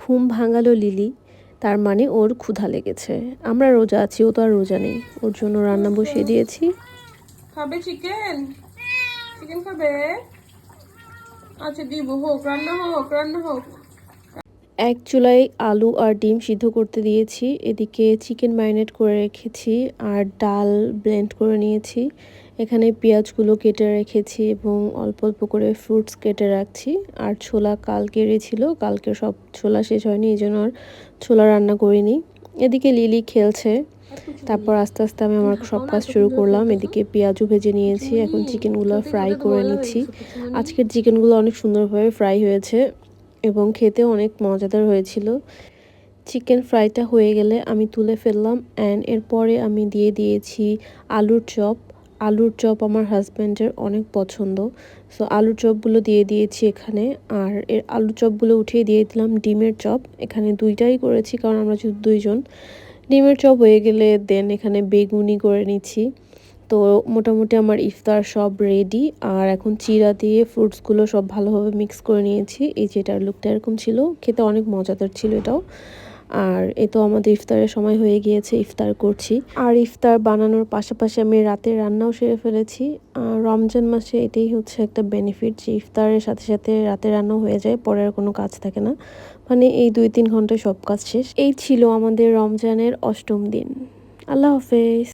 ঘুম ভাঙালো লিলি, তার মানে ওর ক্ষুধা লেগেছে। আমরা রোজা আছি, ও তো আর রোজা নেই। ওর জন্য রান্না বসিয়ে দিয়েছি। খাবে চিকেন? চিকেন খাবে? আচ্ছা দিব, হোক রান্না হোক, রান্না হোক। এক চুলায় আলু আর ডিম সিদ্ধ করতে দিয়েছি, এদিকে চিকেন ম্যারিনেট করে রেখেছি আর ডাল ব্লেন্ড করে নিয়েছি। এখানে পেঁয়াজগুলো কেটে রেখেছি এবং অল্প অল্প করে ফ্রুটস কেটে রাখছি। আর ছোলা কালকেরই ছিল, কালকে সব ছোলা শেষ হয়নি, এই জন্য আর ছোলা রান্না করিনি। এদিকে লিলি খেলছে। তারপর আস্তে আস্তে আমি আমার সব কাজ শুরু করলাম। এদিকে পেঁয়াজও ভেজে নিয়েছি, এখন চিকেনগুলো ফ্রাই করে নিচ্ছি। আজকের চিকেনগুলো অনেক সুন্দরভাবে ফ্রাই হয়েছে এবং খেতে অনেক মজাদার হয়েছিল। চিকেন ফ্রাইটা হয়ে গেলে আমি তুলে ফেললাম অ্যান্ড এরপরে আমি দিয়ে দিয়েছি আলুর চপ। আলুর চপ আমার হাজব্যান্ডের অনেক পছন্দ, সো আলুর চপগুলো দিয়ে দিয়েছি এখানে। আর এর আলুর চপগুলো উঠিয়ে দিয়ে দিলাম ডিমের চপ। এখানে দুইটাই করেছি কারণ আমরা যেহেতু দুইজন। ডিমের চপ হয়ে গেলে দেন এখানে বেগুনি করে নিচ্ছি। তো মোটামুটি আমার ইফতার সব রেডি। আর এখন চিড়া দিয়ে ফ্রুটসগুলো সব ভালোভাবে মিক্স করে নিয়েছি। এই যে এটার লুকটা এরকম ছিল, খেতে অনেক মজাদার ছিল এটাও। আর এ তো আমাদের ইফতারের সময় হয়ে গিয়েছে, ইফতার করছি। আর ইফতার বানানোর পাশাপাশি আমি রাতের রান্নাও সেরে ফেলেছি। রমজান মাসে এটাই হচ্ছে একটা বেনিফিট যে ইফতারের সাথে সাথে রাতের রান্নাও হয়ে যায়, পরে আর কোনো কাজ থাকে না। মানে এই 2-3 ঘন্টায় সব কাজ শেষ। এই ছিল আমাদের রমজানের 8ম দিন। আল্লাহ হাফেজ।